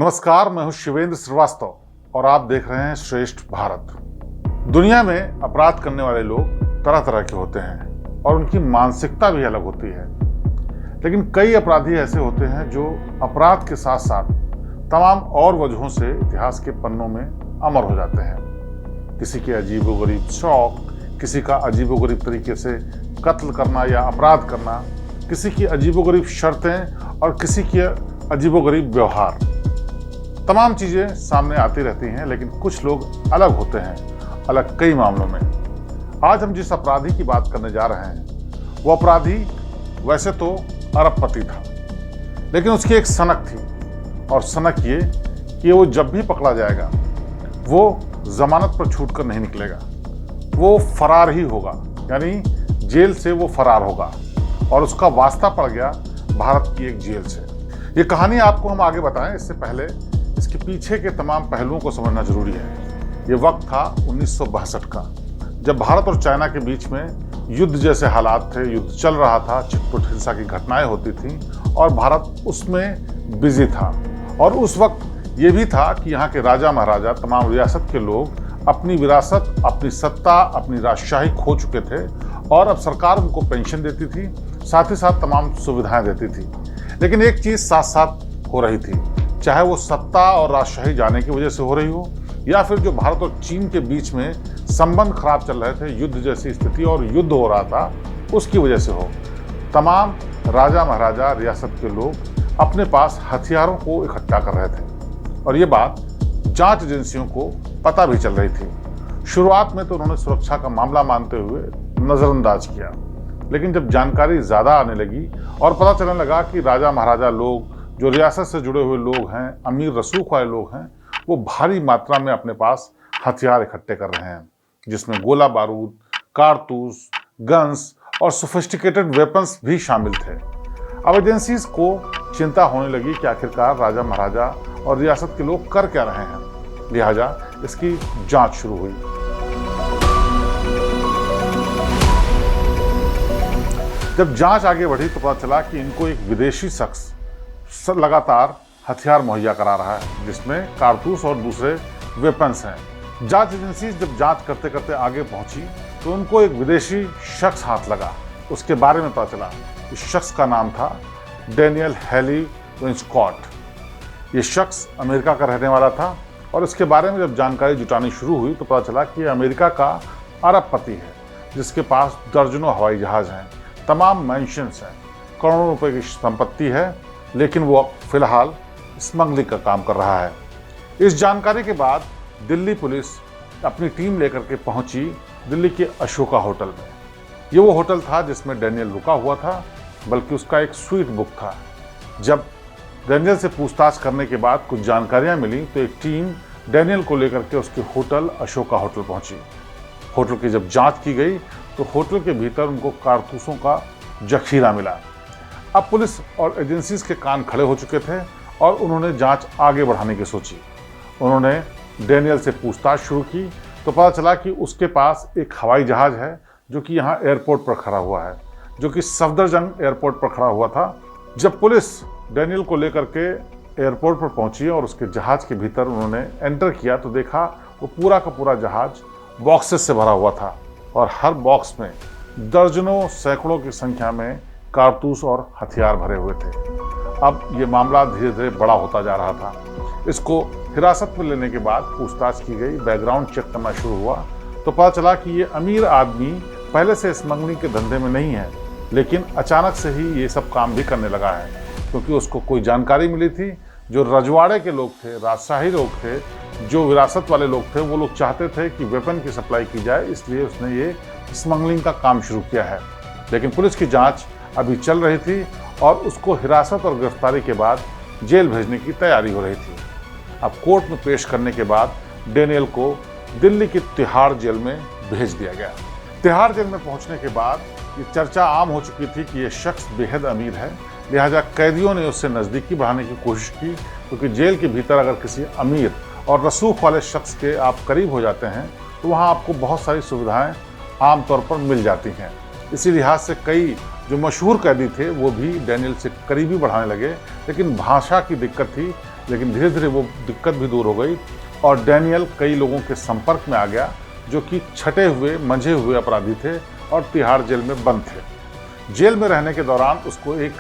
नमस्कार, मैं हूं शिवेंद्र श्रीवास्तव और आप देख रहे हैं श्रेष्ठ भारत। दुनिया में अपराध करने वाले लोग तरह तरह के होते हैं और उनकी मानसिकता भी अलग होती है। लेकिन कई अपराधी ऐसे होते हैं जो अपराध के साथ साथ तमाम और वजहों से इतिहास के पन्नों में अमर हो जाते हैं। किसी के अजीबोगरीब शौक, किसी का अजीबोगरीब तरीके से कत्ल करना या अपराध करना, किसी की अजीबोगरीब शर्तें और किसी की अजीबोगरीब व्यवहार, तमाम चीज़ें सामने आती रहती हैं। लेकिन कुछ लोग अलग होते हैं, अलग कई मामलों में। आज हम जिस अपराधी की बात करने जा रहे हैं वो अपराधी वैसे तो अरबपति था, लेकिन उसकी एक सनक थी, और सनक ये कि वो जब भी पकड़ा जाएगा वो जमानत पर छूट कर नहीं निकलेगा, वो फरार ही होगा, यानी जेल से वो फरार होगा। और उसका वास्ता पड़ गया भारत की एक जेल से। ये कहानी आपको हम आगे बताएं, इससे पहले इसके पीछे के तमाम पहलुओं को समझना जरूरी है। ये वक्त था 1962 का, जब भारत और चाइना के बीच में युद्ध जैसे हालात थे, युद्ध चल रहा था, छिटपुट हिंसा की घटनाएं होती थीं और भारत उसमें बिजी था। और उस वक्त ये भी था कि यहाँ के राजा महाराजा, तमाम रियासत के लोग अपनी विरासत, अपनी सत्ता, अपनी राजशाही खो चुके थे और अब सरकार उनको पेंशन देती थी, साथ ही साथ तमाम सुविधाएं देती थी। लेकिन एक चीज़ साथ साथ हो रही थी, चाहे वो सत्ता और राजशाही जाने की वजह से हो रही हो या फिर जो भारत और चीन के बीच में संबंध खराब चल रहे थे, युद्ध जैसी स्थिति और युद्ध हो रहा था, उसकी वजह से हो। तमाम राजा महाराजा, रियासत के लोग अपने पास हथियारों को इकट्ठा कर रहे थे और ये बात जांच एजेंसियों को पता भी चल रही थी। शुरुआत में तो उन्होंने सुरक्षा का मामला मानते हुए नज़रअंदाज किया, लेकिन जब जानकारी ज़्यादा आने लगी और पता चलने लगा कि राजा महाराजा लोग, जो रियासत से जुड़े हुए लोग हैं, अमीर रसूख वाले लोग हैं, वो भारी मात्रा में अपने पास हथियार इकट्ठे कर रहे हैं, जिसमें गोला बारूद, कारतूस, गन्स और सोफिस्टिकेटेड वेपन्स भी शामिल थे। अब एजेंसीज को चिंता होने लगी कि आखिरकार राजा महाराजा और रियासत के लोग कर क्या रहे हैं, लिहाजा इसकी जांच शुरू हुई। जब जांच आगे बढ़ी तो पता चला कि इनको एक विदेशी शख्स लगातार हथियार मुहैया करा रहा है, जिसमें कारतूस और दूसरे वेपन्स हैं। जांच एजेंसी जब जांच करते करते आगे पहुंची तो उनको एक विदेशी शख्स हाथ लगा। उसके बारे में पता चला। इस शख्स का नाम था डैनियल हैली विंसकॉट। ये शख्स अमेरिका का रहने वाला था और इसके बारे में जब जानकारी जुटानी शुरू हुई तो पता चला कि अमेरिका का अरबपति है, जिसके पास दर्जनों हवाई जहाज हैं, तमाम मैंशंस हैं, करोड़ों रुपए की संपत्ति है, लेकिन वो फिलहाल स्मगलिंग का काम कर रहा है। इस जानकारी के बाद दिल्ली पुलिस अपनी टीम लेकर के पहुंची दिल्ली के अशोका होटल में। ये वो होटल था जिसमें डैनियल रुका हुआ था, बल्कि उसका एक स्वीट बुक था। जब डैनियल से पूछताछ करने के बाद कुछ जानकारियां मिली तो एक टीम डैनियल को लेकर के उसके होटल अशोका होटल पहुंची। होटल की जब जांच की गई तो होटल के भीतर उनको कारतूसों का जखीरा मिला। अब पुलिस और एजेंसीज के कान खड़े हो चुके थे और उन्होंने जांच आगे बढ़ाने की सोची। उन्होंने डैनियल से पूछताछ शुरू की तो पता चला कि उसके पास एक हवाई जहाज़ है जो कि यहाँ एयरपोर्ट पर खड़ा हुआ है, जो कि सफदरजंग एयरपोर्ट पर खड़ा हुआ था। जब पुलिस डैनियल को लेकर के एयरपोर्ट पर पहुंची और उसके जहाज़ के भीतर उन्होंने एंटर किया तो देखा वो पूरा का पूरा जहाज़ बॉक्सेस से भरा हुआ था और हर बॉक्स में दर्जनों, सैकड़ों की संख्या में कारतूस और हथियार भरे हुए थे। अब ये मामला धीरे धीरे बड़ा होता जा रहा था। इसको हिरासत में लेने के बाद पूछताछ की गई, बैकग्राउंड चेक करना शुरू हुआ तो पता चला कि ये अमीर आदमी पहले से स्मगलिंग के धंधे में नहीं है, लेकिन अचानक से ही ये सब काम भी करने लगा है, क्योंकि उसको कोई जानकारी मिली थी। जो रजवाड़े के लोग थे, राजशाही लोग थे, जो विरासत वाले लोग थे, वो लोग चाहते थे कि वेपन की सप्लाई की जाए, इसलिए उसने ये स्मगलिंग का काम शुरू किया है। लेकिन पुलिस की जाँच अभी चल रही थी और उसको हिरासत और गिरफ्तारी के बाद जेल भेजने की तैयारी हो रही थी। अब कोर्ट में पेश करने के बाद डैनियल को दिल्ली की तिहाड़ जेल में भेज दिया गया। तिहाड़ जेल में पहुंचने के बाद ये चर्चा आम हो चुकी थी कि ये शख्स बेहद अमीर है, लिहाजा कैदियों ने उससे नज़दीकी बढ़ाने की कोशिश की, क्योंकि जेल के भीतर अगर किसी अमीर और रसूख वाले शख्स के आप करीब हो जाते हैं तो वहाँ आपको बहुत सारी सुविधाएँ आमतौर पर मिल जाती हैं। इसी लिहाज से कई जो मशहूर कैदी थे वो भी डैनियल से करीबी बढ़ाने लगे, लेकिन भाषा की दिक्कत थी, लेकिन धीरे धीरे वो दिक्कत भी दूर हो गई और डैनियल कई लोगों के संपर्क में आ गया जो कि छटे हुए मंझे हुए अपराधी थे और तिहाड़ जेल में बंद थे। जेल में रहने के दौरान उसको एक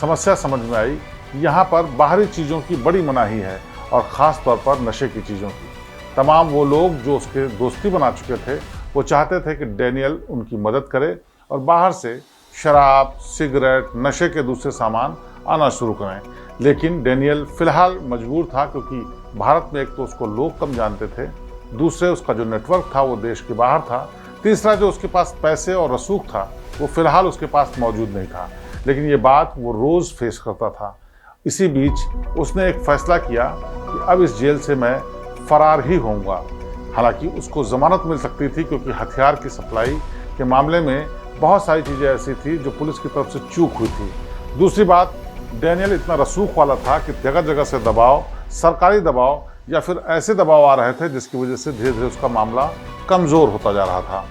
समस्या समझ में आई, यहाँ पर बाहरी चीज़ों की बड़ी मनाही है और ख़ास तौर पर नशे की चीज़ों की। तमाम वो लोग जो उसके दोस्ती बना चुके थे वो चाहते थे कि डैनियल उनकी मदद करे और बाहर से शराब, सिगरेट, नशे के दूसरे सामान आना शुरू करें। लेकिन डैनियल फ़िलहाल मजबूर था, क्योंकि भारत में एक तो उसको लोग कम जानते थे, दूसरे उसका जो नेटवर्क था वो देश के बाहर था, तीसरा जो उसके पास पैसे और रसूख था वो फ़िलहाल उसके पास मौजूद नहीं था। लेकिन ये बात वो रोज़ फेस करता था। इसी बीच उसने एक फ़ैसला किया कि अब इस जेल से मैं फ़रार ही होऊंगा। हालांकि उसको ज़मानत मिल सकती थी, क्योंकि हथियार की सप्लाई के मामले में बहुत सारी चीज़ें ऐसी थी जो पुलिस की तरफ से चूक हुई थी। दूसरी बात, डैनियल इतना रसूख वाला था कि जगह जगह से दबाव, सरकारी दबाव या फिर ऐसे दबाव आ रहे थे जिसकी वजह से धीरे धीरे उसका मामला कमज़ोर होता जा रहा था।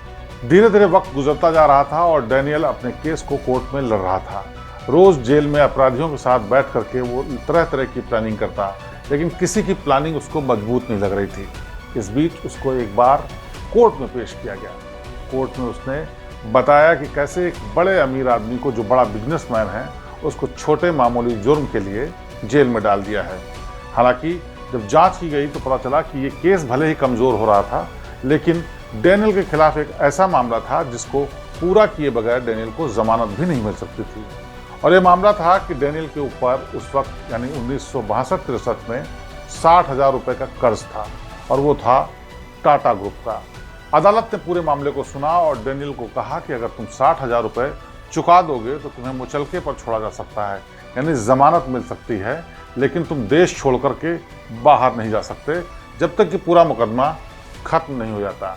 धीरे धीरे वक्त गुजरता जा रहा था और डैनियल अपने केस को कोर्ट में लड़ रहा था। रोज़ जेल में अपराधियों के साथ बैठ करके वो तरह तरह की प्लानिंग करता, लेकिन किसी की प्लानिंग उसको मजबूत नहीं लग रही थी। इस बीच उसको एक बार कोर्ट में पेश किया गया। कोर्ट में उसने बताया कि कैसे एक बड़े अमीर आदमी को, जो बड़ा बिजनेसमैन है, उसको छोटे मामूली जुर्म के लिए जेल में डाल दिया है। हालांकि जब जांच की गई तो पता चला कि ये केस भले ही कमज़ोर हो रहा था, लेकिन डैनियल के खिलाफ एक ऐसा मामला था जिसको पूरा किए बगैर डैनियल को ज़मानत भी नहीं मिल सकती थी। और ये मामला था कि डैनियल के ऊपर उस वक्त यानी 1962-63 में 60,000 रुपये का कर्ज था और वो था टाटा ग्रुप का। अदालत ने पूरे मामले को सुना और डैनियल को कहा कि अगर तुम 60,000 रुपये चुका दोगे तो तुम्हें मुचलके पर छोड़ा जा सकता है, यानी ज़मानत मिल सकती है, लेकिन तुम देश छोड़ करके बाहर नहीं जा सकते जब तक कि पूरा मुकदमा खत्म नहीं हो जाता।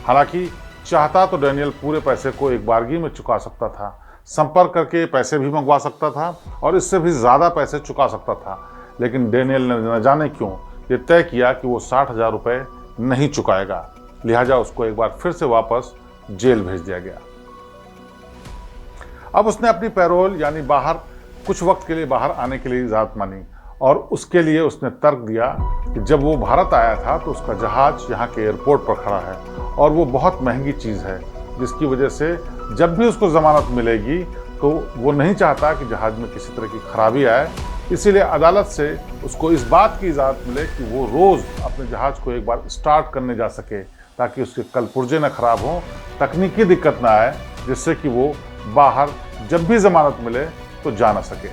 हालांकि चाहता तो डैनियल पूरे पैसे को एक बारगी में चुका सकता था, संपर्क करके पैसे भी मंगवा सकता था और इससे भी ज़्यादा पैसे चुका सकता था, लेकिन डैनियल ने न जाने क्यों ये तय किया कि वो 60,000 रुपये नहीं चुकाएगा। लिहाजा उसको एक बार फिर से वापस जेल भेज दिया गया। अब उसने अपनी पैरोल यानी बाहर कुछ वक्त के लिए बाहर आने के लिए इजाज़त मांगी और उसके लिए उसने तर्क दिया कि जब वो भारत आया था तो उसका जहाज़ यहाँ के एयरपोर्ट पर खड़ा है और वो बहुत महंगी चीज़ है, जिसकी वजह से जब भी उसको ज़मानत मिलेगी तो वो नहीं चाहता कि जहाज़ में किसी तरह की खराबी आए। इसीलिए अदालत से उसको इस बात की इजाज़त मिले कि वो रोज़ अपने जहाज़ को एक बार स्टार्ट करने जा सके, ताकि उसके कल पुर्जे न खराब हों, तकनीकी दिक्कत ना आए, जिससे कि वो बाहर जब भी ज़मानत मिले तो जा ना सके।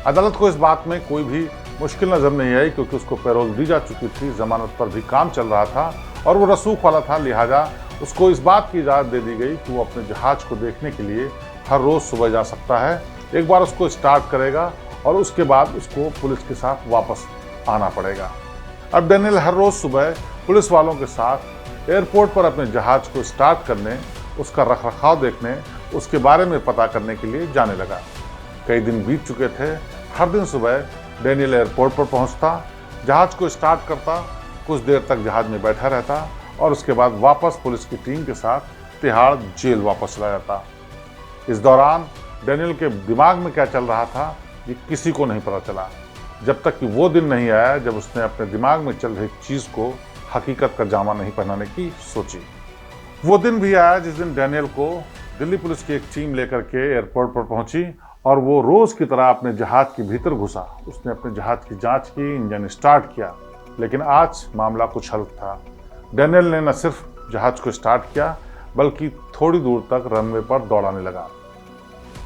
अदालत को इस बात में कोई भी मुश्किल नज़र नहीं आई, क्योंकि उसको पैरोल दी जा चुकी थी, ज़मानत पर भी काम चल रहा था और वो रसूख वाला था। लिहाजा उसको इस बात की इजाज़त दे दी गई कि वो अपने जहाज़ को देखने के लिए हर रोज़ सुबह जा सकता है। एक बार उसको स्टार्ट करेगा और उसके बाद उसको पुलिस के साथ वापस आना पड़ेगा। अब डैनियल हर रोज़ सुबह पुलिस वालों के साथ एयरपोर्ट पर अपने जहाज़ को स्टार्ट करने, उसका रखरखाव देखने, उसके बारे में पता करने के लिए जाने लगा। कई दिन बीत चुके थे। हर दिन सुबह डैनियल एयरपोर्ट पर पहुंचता, जहाज़ को स्टार्ट करता, कुछ देर तक जहाज़ में बैठा रहता और उसके बाद वापस पुलिस की टीम के साथ तिहाड़ जेल वापस चला जाता। इस दौरान डैनियल के दिमाग में क्या चल रहा था ये किसी को नहीं पता चला, जब तक कि वो दिन नहीं आया जब उसने अपने दिमाग में चल रही चीज़ को हकीकत का जामा नहीं पहनाने की सोची। वो दिन भी आया जिस दिन डैनियल को दिल्ली पुलिस की एक टीम लेकर के एयरपोर्ट पर पहुंची और वो रोज़ की तरह अपने जहाज़ के भीतर घुसा। उसने अपने जहाज़ की जांच की, इंजन स्टार्ट किया, लेकिन आज मामला कुछ हल्क था। डैनियल ने न सिर्फ जहाज़ को स्टार्ट किया बल्कि थोड़ी दूर तक रनवे पर दौड़ाने लगा।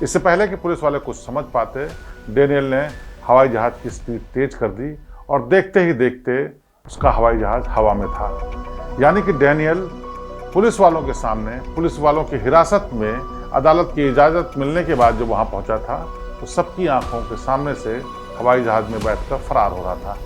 इससे पहले कि पुलिस वाले कुछ समझ पाते, डैनियल ने हवाई जहाज़ की स्पीड तेज कर दी और देखते ही देखते उसका हवाई जहाज़ हवा में था। यानी कि डैनियल पुलिस वालों के सामने, पुलिस वालों की हिरासत में, अदालत की इजाज़त मिलने के बाद जब वहाँ पहुँचा था तो सबकी आंखों के सामने से हवाई जहाज़ में बैठकर फरार हो रहा था।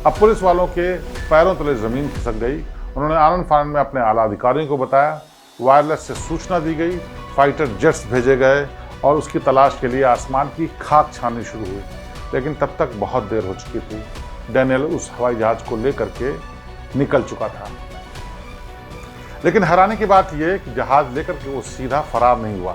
अब पुलिस वालों के पैरों तले ज़मीन खिसक गई। उन्होंने आनन फानन में अपने आला अधिकारियों को बताया, वायरलेस से सूचना दी गई, फाइटर जेट्स भेजे गए और उसकी तलाश के लिए आसमान की खाक छाननी शुरू हुई। लेकिन तब तक बहुत देर हो चुकी थी। डैनियल उस हवाई जहाज़ को लेकर के निकल चुका था। लेकिन हैरानी की बात यह कि जहाज़ लेकर के वो सीधा फरार नहीं हुआ।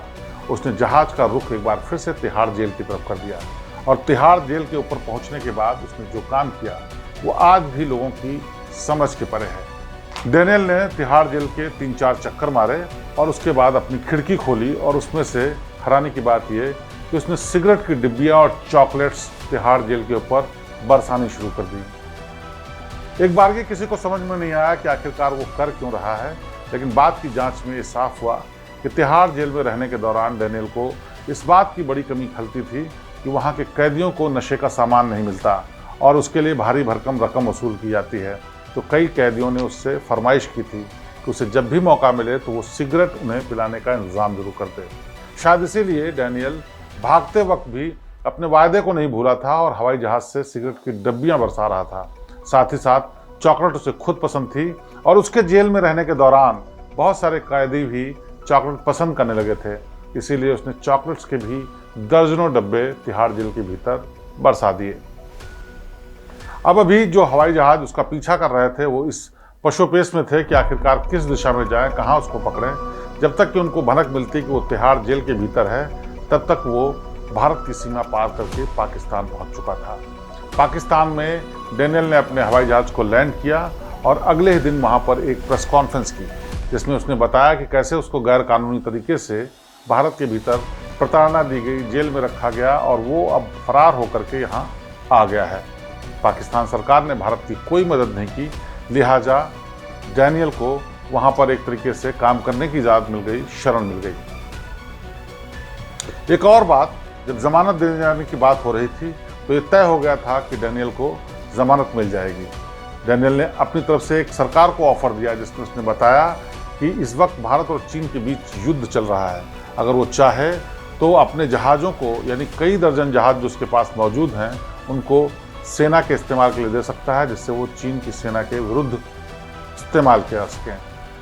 उसने जहाज़ का रुख एक बार फिर से तिहाड़ जेल की तरफ कर दिया और तिहाड़ जेल के ऊपर पहुंचने के बाद उसने जो काम किया वो आज भी लोगों की समझ के परे है। डेनियल ने तिहाड़ जेल के 3-4 चक्कर मारे और उसके बाद अपनी खिड़की खोली और उसमें से हैरानी की बात यह कि उसने सिगरेट की डिब्बियां और चॉकलेट्स तिहाड़ जेल के ऊपर बरसानी शुरू कर दी। एक बार किसी को समझ में नहीं आया कि आखिरकार वो कर क्यों रहा है, लेकिन बाद की जांच में ये साफ हुआ कि तिहाड़ जेल में रहने के दौरान डेनियल को इस बात की बड़ी कमी खलती थी कि वहाँ के कैदियों को नशे का सामान नहीं मिलता और उसके लिए भारी भरकम रकम वसूल की जाती है। तो कई कैदियों ने उससे फरमाइश की थी कि उसे जब भी मौका मिले तो वो सिगरेट उन्हें पिलाने का इंतजाम जरूर कर दे। शायद इसीलिए डेनियल भागते वक्त भी अपने वायदे को नहीं भूला था और हवाई जहाज से सिगरेट की डब्बियां बरसा रहा था। साथ ही साथ चॉकलेट उसे खुद पसंद थी और उसके जेल में रहने के दौरान बहुत सारे कैदी भी चॉकलेट पसंद करने लगे थे। इसीलिए उसने चॉकलेट्स के भी दर्जनों डब्बे तिहाड़ जेल के भीतर बरसा दिए। अब अभी जो हवाई जहाज उसका पीछा कर रहे थे वो इस पशुपेश में थे कि आखिरकार किस दिशा में जाएं, कहाँ उसको पकड़ें। जब तक कि उनको भनक मिलती कि वो तिहाड़ जेल के भीतर है, तब तक वो भारत की सीमा पार करके पाकिस्तान पहुंच चुका था। पाकिस्तान में डेनियल ने अपने हवाई जहाज को लैंड किया और अगले ही दिन वहां पर एक प्रेस कॉन्फ्रेंस की, जिसमें उसने बताया कि कैसे उसको गैर कानूनी तरीके से भारत के भीतर प्रताड़ना दी गई, जेल में रखा गया और वो अब फरार होकर के यहाँ आ गया है। पाकिस्तान सरकार ने भारत की कोई मदद नहीं की, लिहाजा डेनियल को वहाँ पर एक तरीके से काम करने की इजाज़त मिल गई, शरण मिल गई। एक और बात, जब जमानत देने जाने की बात हो रही थी तो ये तय हो गया था कि डेनियल को जमानत मिल जाएगी। डेनियल ने अपनी तरफ से एक सरकार को ऑफर दिया जिसमें उसने बताया कि इस वक्त भारत और चीन के बीच युद्ध चल रहा है, अगर वो चाहे तो अपने जहाज़ों को, यानी कई दर्जन जहाज़ जो उसके पास मौजूद हैं, उनको सेना के इस्तेमाल के लिए दे सकता है, जिससे वो चीन की सेना के विरुद्ध इस्तेमाल कर सकें।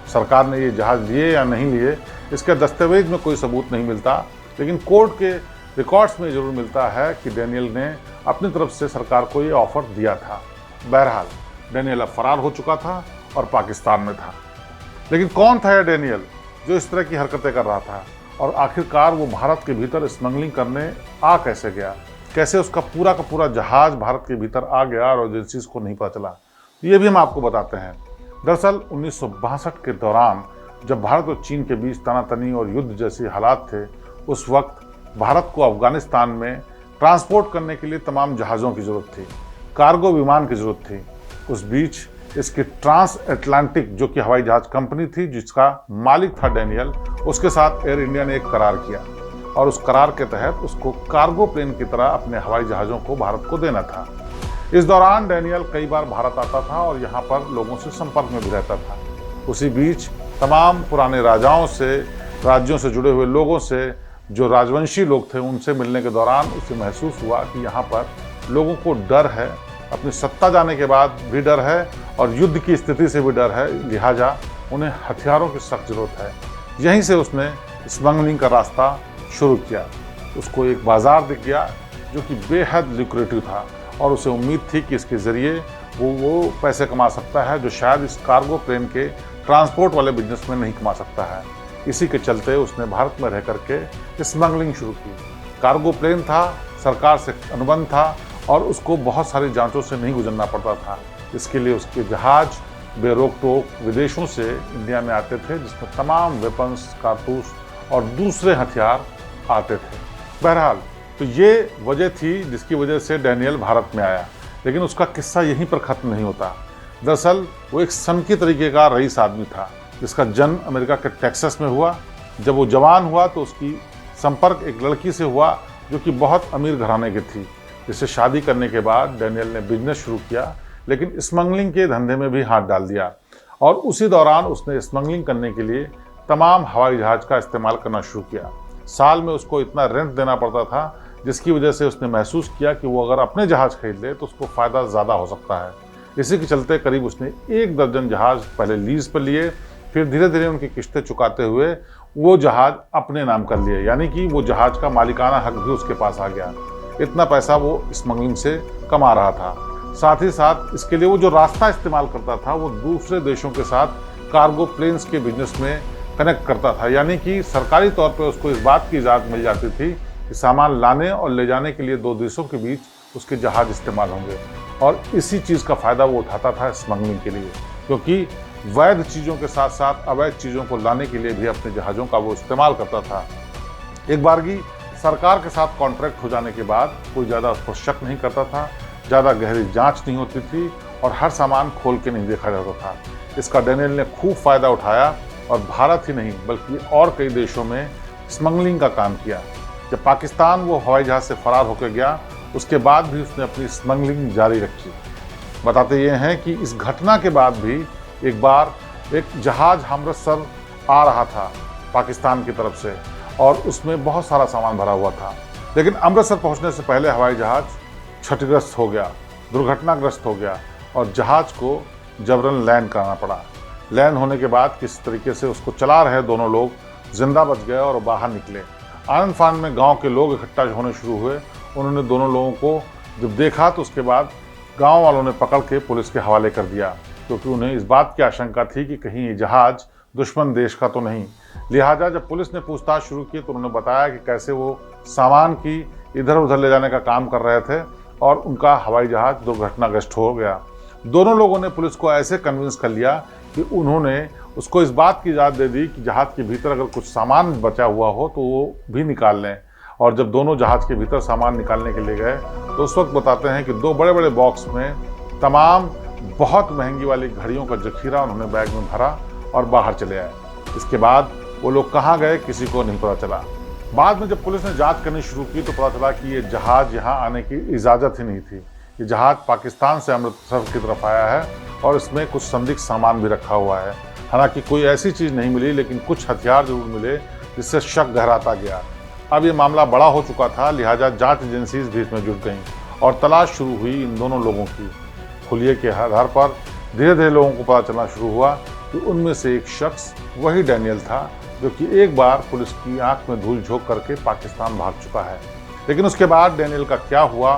सरकार ने ये जहाज़ लिए या नहीं लिए इसके दस्तावेज में कोई सबूत नहीं मिलता, लेकिन कोर्ट के रिकॉर्ड्स में जरूर मिलता है कि डेनियल ने अपनी तरफ से सरकार को ये ऑफर दिया था। बहरहाल डेनियल अब फरार हो चुका था और पाकिस्तान में था। लेकिन कौन था यह डेनियल जो इस तरह की हरकतें कर रहा था, और आखिरकार वो भारत के भीतर स्मगलिंग करने आ कैसे गया, कैसे उसका पूरा का पूरा जहाज भारत के भीतर आ गया और एजेंसीज को नहीं पता चला, ये भी हम आपको बताते हैं। दरअसल 1962 के दौरान जब भारत और चीन के बीच तनातनी और युद्ध जैसी हालात थे, उस वक्त भारत को अफगानिस्तान में ट्रांसपोर्ट करने के लिए तमाम जहाज़ों की ज़रूरत थी, कार्गो विमान की ज़रूरत थी। उस बीच इसकी ट्रांस अटलांटिक जो कि हवाई जहाज़ कंपनी थी जिसका मालिक था डेनियल, उसके साथ एयर इंडिया ने एक करार किया और उस करार के तहत उसको कार्गो प्लेन की तरह अपने हवाई जहाज़ों को भारत को देना था। इस दौरान डेनियल कई बार भारत आता था और यहाँ पर लोगों से संपर्क में भी रहता था। उसी बीच तमाम पुराने राजाओं से, राज्यों से जुड़े हुए लोगों से, जो राजवंशी लोग थे, उनसे मिलने के दौरान उसे महसूस हुआ कि यहाँ पर लोगों को डर है, अपनी सत्ता जाने के बाद भी डर है और युद्ध की स्थिति से भी डर है, लिहाजा उन्हें हथियारों की सख्त जरूरत है। यहीं से उसने स्मगलिंग का रास्ता शुरू किया। उसको एक बाज़ार दिख गया जो कि बेहद लुक्रेटिव था और उसे उम्मीद थी कि इसके ज़रिए वो पैसे कमा सकता है जो शायद इस कार्गो प्लेन के ट्रांसपोर्ट वाले बिजनेस में नहीं कमा सकता है। इसी के चलते उसने भारत में रह करके स्मगलिंग शुरू की। कार्गो प्लेन था, सरकार से अनुबंध था और उसको बहुत सारी जांचों से नहीं गुजरना पड़ता था। इसके लिए उसके जहाज बेरोक टोक विदेशों से इंडिया में आते थे, जिसमें तमाम वेपन्स, कारतूस और दूसरे हथियार आते थे। बहरहाल तो ये वजह थी जिसकी वजह से डेनियल भारत में आया, लेकिन उसका किस्सा यहीं पर ख़त्म नहीं होता। दरअसल वो एक सनकी तरीके का रईस आदमी था जिसका जन्म अमेरिका के टेक्सास में हुआ। जब वो जवान हुआ तो उसकी संपर्क एक लड़की से हुआ जो कि बहुत अमीर घराने की थी, जिससे शादी करने के बाद डेनियल ने बिजनेस शुरू किया, लेकिन स्मगलिंग के धंधे में भी हाथ डाल दिया। और उसी दौरान उसने स्मगलिंग करने के लिए तमाम हवाई जहाज़ का इस्तेमाल करना शुरू किया। साल में उसको इतना रेंट देना पड़ता था जिसकी वजह से उसने महसूस किया कि वो अगर अपने जहाज़ खरीद ले तो उसको फ़ायदा ज़्यादा हो सकता है। इसी के चलते करीब उसने 1 दर्जन जहाज़ पहले लीज़ पर लिए, फिर धीरे धीरे उनकी किस्तें चुकाते हुए वो जहाज़ अपने नाम कर लिए, यानी कि वो जहाज़ का मालिकाना हक भी उसके पास आ गया। इतना पैसा वो स्मगलिंग से कमा रहा था। साथ ही साथ इसके लिए वो जो रास्ता इस्तेमाल करता था वो दूसरे देशों के साथ कार्गो प्लेन्स के बिजनेस में कनेक्ट करता था, यानी कि सरकारी तौर पे उसको इस बात की इजाज़त मिल जाती थी कि सामान लाने और ले जाने के लिए दो देशों के बीच उसके जहाज इस्तेमाल होंगे, और इसी चीज़ का फ़ायदा वो उठाता था स्मगलिंग के लिए, क्योंकि वैध चीज़ों के साथ साथ अवैध चीज़ों को लाने के लिए भी अपने जहाज़ों का वो इस्तेमाल करता था। एक बारगी सरकार के साथ कॉन्ट्रैक्ट हो जाने के बाद कोई ज़्यादा उस पर शक नहीं करता था, ज़्यादा गहरी जांच नहीं होती थी और हर सामान खोल के नहीं देखा जाता था। इसका डेनियल ने खूब फ़ायदा उठाया और भारत ही नहीं बल्कि और कई देशों में स्मगलिंग का काम किया। जब पाकिस्तान वो हवाई जहाज़ से फरार होकर गया, उसके बाद भी उसने अपनी स्मगलिंग जारी रखी। बताते ये हैं कि इस घटना के बाद भी एक बार एक जहाज़ अमृतसर आ रहा था पाकिस्तान की तरफ से, और उसमें बहुत सारा सामान भरा हुआ था, लेकिन अमृतसर पहुंचने से पहले हवाई जहाज़ क्षतिग्रस्त हो गया, दुर्घटनाग्रस्त हो गया और जहाज़ को जबरन लैंड कराना पड़ा। लैंड होने के बाद किस तरीके से उसको चला रहे दोनों लोग जिंदा बच गए और बाहर निकले। आनंद फानन में गांव के लोग इकट्ठा होने शुरू हुए। उन्होंने दोनों लोगों को जब देखा तो उसके बाद गांव वालों ने पकड़ के पुलिस के हवाले कर दिया, क्योंकि उन्हें इस बात की आशंका थी कि कहीं ये जहाज़ दुश्मन देश का तो नहीं। लिहाजा जब पुलिस ने पूछताछ शुरू की तो उन्होंने बताया कि कैसे वो सामान की इधर उधर ले जाने का काम कर रहे थे और उनका हवाई जहाज़ दुर्घटनाग्रस्त हो गया। दोनों लोगों ने पुलिस को ऐसे कन्विंस कर लिया कि उन्होंने उसको इस बात की इजाज़त दे दी कि जहाज़ के भीतर अगर कुछ सामान बचा हुआ हो तो वो भी निकाल लें। और जब दोनों जहाज़ के भीतर सामान निकालने के लिए गए तो उस वक्त बताते हैं कि दो बड़े बड़े बॉक्स में तमाम बहुत महंगी वाली घड़ियों का जखीरा उन्होंने बैग में भरा और बाहर चले आए। इसके बाद वो लोग कहाँ गए किसी को नहीं पता चला। बाद में जब पुलिस ने जांच करनी शुरू की तो पता चला कि ये जहाज़ यहाँ आने की इजाज़त ही नहीं थी। ये जहाज़ पाकिस्तान से अमृतसर की तरफ आया है और इसमें कुछ संदिग्ध सामान भी रखा हुआ है। हालांकि कोई ऐसी चीज़ नहीं मिली, लेकिन कुछ हथियार जरूर मिले जिससे शक गहराता गया। अब ये मामला बड़ा हो चुका था, लिहाजा जांच एजेंसीज भी इसमें जुट गईं और तलाश शुरू हुई इन दोनों लोगों की। खुलिये के आधार पर धीरे धीरे लोगों को पता चलना शुरू हुआ कि उनमें से एक शख्स वही डेनियल था जो कि एक बार पुलिस की आंख में धूल झोंक करके पाकिस्तान भाग चुका है। लेकिन उसके बाद डेनियल का क्या हुआ,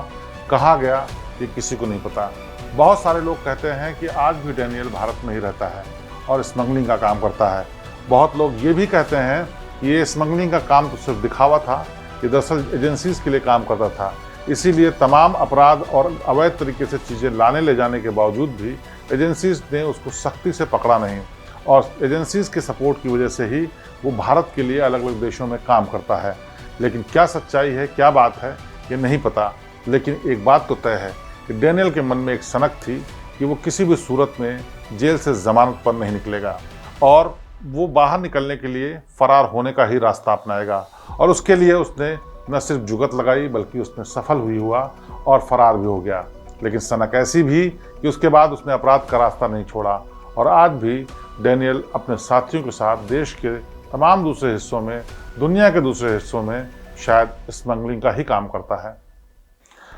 कहाँ गया, ये किसी को नहीं पता। बहुत सारे लोग कहते हैं कि आज भी डेनियल भारत में ही रहता है और स्मगलिंग का काम करता है। बहुत लोग ये भी कहते हैं कि ये स्मगलिंग का काम तो सिर्फ दिखावा था, ये दरअसल एजेंसीज के लिए काम करता था। इसीलिए तमाम अपराध और अवैध तरीके से चीज़ें लाने ले जाने के बावजूद भी एजेंसीज ने उसको सख्ती से पकड़ा नहीं, और एजेंसीज के सपोर्ट की वजह से ही वो भारत के लिए अलग अलग देशों में काम करता है। लेकिन क्या सच्चाई है, क्या बात है, ये नहीं पता। लेकिन एक बात तो तय है कि डेनियल के मन में एक सनक थी कि वो किसी भी सूरत में जेल से ज़मानत पर नहीं निकलेगा और वो बाहर निकलने के लिए फ़रार होने का ही रास्ता अपनाएगा। और उसके लिए उसने न सिर्फ जुगत लगाई बल्कि उसने सफल भी हुआ और फ़रार भी हो गया। लेकिन सनक ऐसी भी कि उसके बाद उसने अपराध का रास्ता नहीं छोड़ा और आज भी डेनियल अपने साथियों के साथ देश के तमाम दूसरे हिस्सों में, दुनिया के दूसरे हिस्सों में शायद स्मगलिंग का ही काम करता है।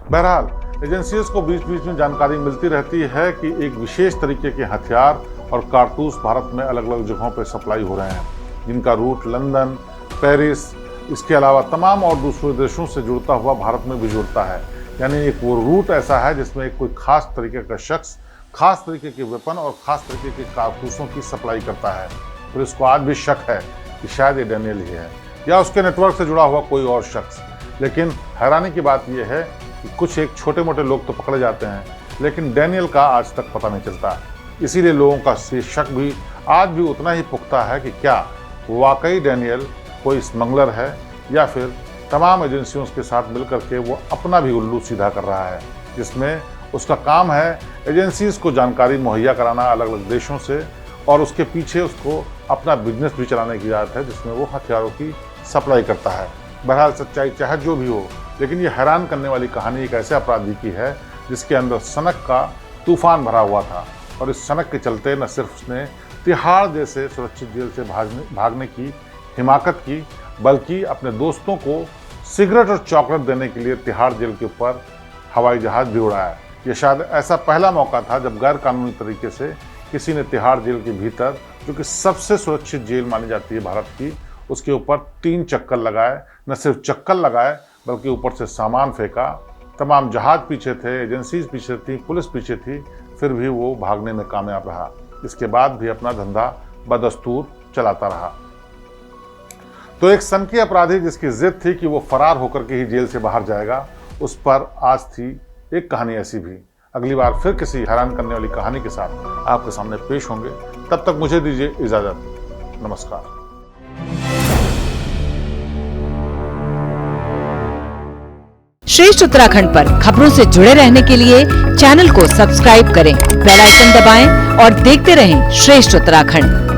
बहरहाल एजेंसीज को बीच बीच में जानकारी मिलती रहती है कि एक विशेष तरीके के हथियार और कारतूस भारत में अलग अलग जगहों पर सप्लाई हो रहे हैं, जिनका रूट लंदन, पेरिस, इसके अलावा तमाम और दूसरे देशों से जुड़ता हुआ भारत में भी जुड़ता है। यानी एक वो रूट ऐसा है जिसमें एक कोई खास तरीके का शख्स खास तरीके के वेपन और ख़ास तरीके के कारतूसों की सप्लाई करता है। फिर इसको आज भी शक है कि शायद ये डेनियल ही है या उसके नेटवर्क से जुड़ा हुआ कोई और शख्स। लेकिन हैरानी की बात यह है कि कुछ एक छोटे मोटे लोग तो पकड़े जाते हैं, लेकिन डेनियल का आज तक पता नहीं चलता। इसीलिए लोगों का शक भी आज भी उतना ही पुख्ता है कि क्या वाकई डेनियल कोई स्मगलर है या फिर तमाम एजेंसियों के साथ मिलकर के वो अपना भी उल्लू सीधा कर रहा है, जिसमें उसका काम है एजेंसीज को जानकारी मुहैया कराना अलग अलग देशों से, और उसके पीछे उसको अपना बिजनेस भी चलाने की आदत है जिसमें वो हथियारों की सप्लाई करता है। बहरहाल सच्चाई चाहे जो भी हो, लेकिन ये हैरान करने वाली कहानी एक ऐसे अपराधी की है जिसके अंदर सनक का तूफान भरा हुआ था, और इस सनक के चलते न सिर्फ उसने तिहाड़ जैसे सुरक्षित जेल से भागने की हिमाकत की, बल्कि अपने दोस्तों को सिगरेट और चॉकलेट देने के लिए तिहाड़ जेल के ऊपर हवाई जहाज़ भी उड़ाया। ये शायद ऐसा पहला मौका था जब गैर कानूनी तरीके से किसी ने तिहाड़ जेल के भीतर, जो कि सबसे सुरक्षित जेल मानी जाती है भारत की, उसके ऊपर 3 चक्कर लगाए। न सिर्फ चक्कर लगाए बल्कि ऊपर से सामान फेंका। तमाम जहाज़ पीछे थे, एजेंसीज पीछे थी, पुलिस पीछे थी, फिर भी वो भागने में कामयाब रहा। इसके बाद भी अपना धंधा बदस्तूर चलाता रहा। तो एक सनकी अपराधी जिसकी जिद थी कि वो फरार होकर के ही जेल से बाहर जाएगा, उस पर आज थी एक कहानी ऐसी भी। अगली बार फिर किसी हैरान करने वाली कहानी के साथ आपके सामने पेश होंगे। तब तक मुझे दीजिए इजाजत। नमस्कार। श्रेष्ठ उत्तराखंड पर खबरों से जुड़े रहने के लिए चैनल को सब्सक्राइब करें, बेल आइकन दबाएं और देखते रहें श्रेष्ठ उत्तराखंड।